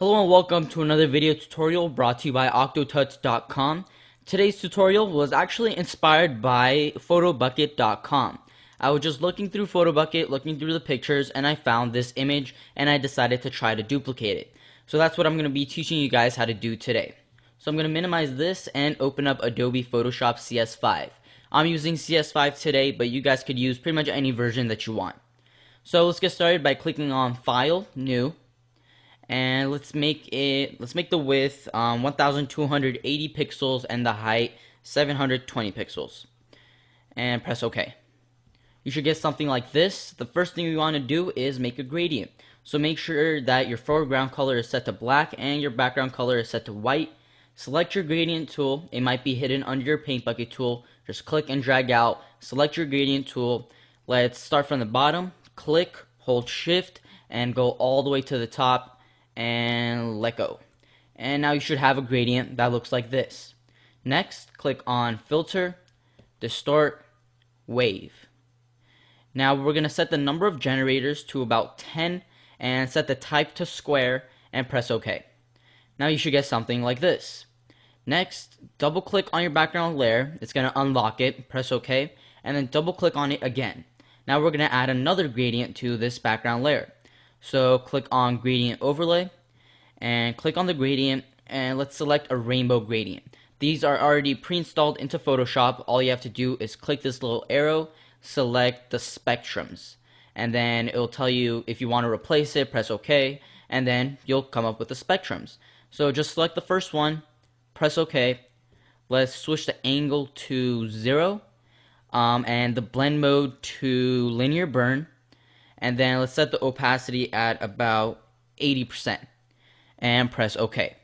Hello and welcome to another video tutorial brought to you by octotuts.com. Today's tutorial was actually inspired by photobucket.com. I was just looking through Photobucket, looking through the pictures, and I found this image and I decided to try to duplicate it. So that's what I'm going to be teaching you guys how to do today. So I'm going to minimize this and open up Adobe Photoshop CS5. I'm using CS5 today, but you guys could use pretty much any version that you want. So let's get started by clicking on File, New. And let's make the width 1280 pixels and the height 720 pixels. And press OK. You should get something like this. The first thing you want to do is make a gradient. So make sure that your foreground color is set to black and your background color is set to white. Select your gradient tool. It might be hidden under your paint bucket tool. Just click and drag out. Select your gradient tool. Let's start from the bottom. Click, hold shift, and go all the way to the top. And let go. And now you should have a gradient that looks like this. Next, click on Filter, Distort, Wave. Now we're going to set the number of generators to about 10 and set the type to square and press OK. Now you should get something like this. Next, double click on your background layer. It's going to unlock it, press OK, and then double click on it again. Now we're going to add another gradient to this background layer. So click on Gradient Overlay and click on the gradient and let's select a rainbow gradient. These are already pre-installed into Photoshop. All you have to do is click this little arrow, select the spectrums, and then it'll tell you if you want to replace it, press OK, and then you'll come up with the spectrums. So just select the first one, press OK. Let's switch the angle to 0 and the blend mode to linear burn. And then let's set the opacity at about 80% and press OK.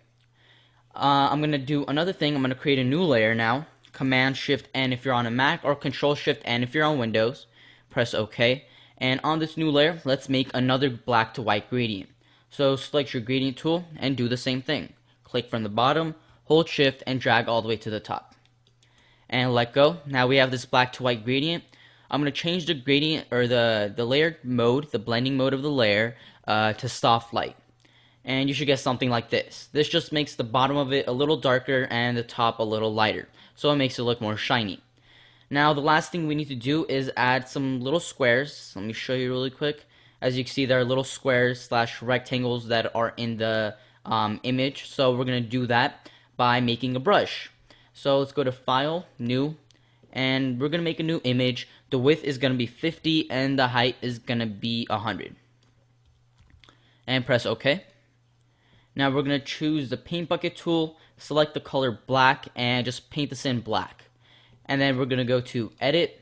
I'm going to do another thing. I'm going to create a new layer now. Command Shift N if you're on a Mac or Control Shift N if you're on Windows. Press OK. And on this new layer, let's make another black to white gradient. So select your gradient tool and do the same thing. Click from the bottom, hold Shift, and drag all the way to the top. And let go. Now we have this black to white gradient. I'm going to change the gradient or the layer mode, the blending mode of the layer to soft light. And you should get something like this. This just makes the bottom of it a little darker and the top a little lighter. So it makes it look more shiny. Now the last thing we need to do is add some little squares. Let me show you really quick. As you can see, there are little squares / rectangles that are in the image. So we're going to do that by making a brush. So let's go to File, New, and we're going to make a new image. The width is going to be 50 and the height is going to be 100. And press OK. Now we're going to choose the paint bucket tool, select the color black, and just paint this in black. And then we're going to go to Edit,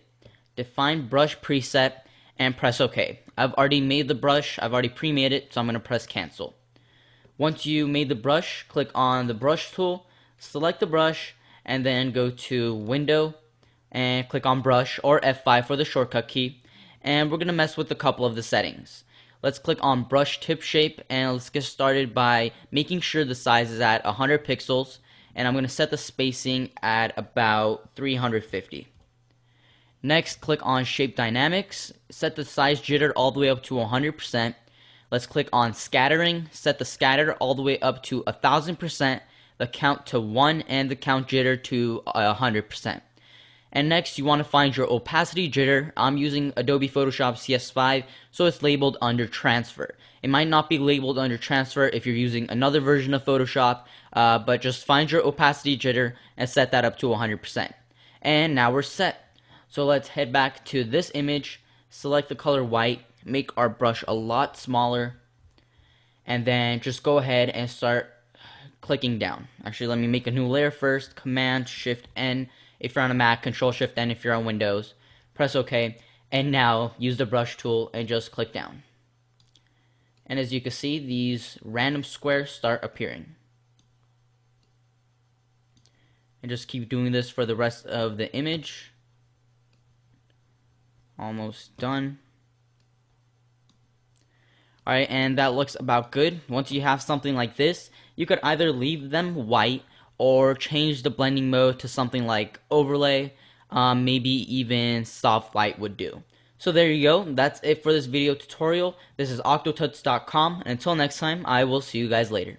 Define Brush Preset, and press OK. I've already made the brush, I've already pre-made it, so I'm going to press Cancel. Once you made the brush, click on the brush tool, select the brush, and then go to Window, and click on Brush or F5 for the shortcut key, and we're going to mess with a couple of the settings. Let's click on Brush Tip Shape and let's get started by making sure the size is at 100 pixels, and I'm going to set the spacing at about 350. Next, click on Shape Dynamics, set the size jitter all the way up to 100%. Let's click on Scattering, set the scatter all the way up to 1000%, the count to 1, and the count jitter to 100%. And next, you want to find your opacity jitter. I'm using Adobe Photoshop CS5, so it's labeled under transfer. It might not be labeled under transfer if you're using another version of Photoshop, but just find your opacity jitter and set that up to 100%. And now we're set. So let's head back to this image, select the color white, make our brush a lot smaller, and then just go ahead and start clicking down. Actually, let me make a new layer first. Command Shift N if you're on a Mac, Control Shift N if you're on Windows. Press OK, and now use the brush tool and just click down. And as you can see, these random squares start appearing. And just keep doing this for the rest of the image. Almost done. Alright, and that looks about good. Once you have something like this, you could either leave them white or change the blending mode to something like overlay, maybe even soft light would do. So there you go. That's it for this video tutorial. This is octotuts.com, and until next time, I will see you guys later.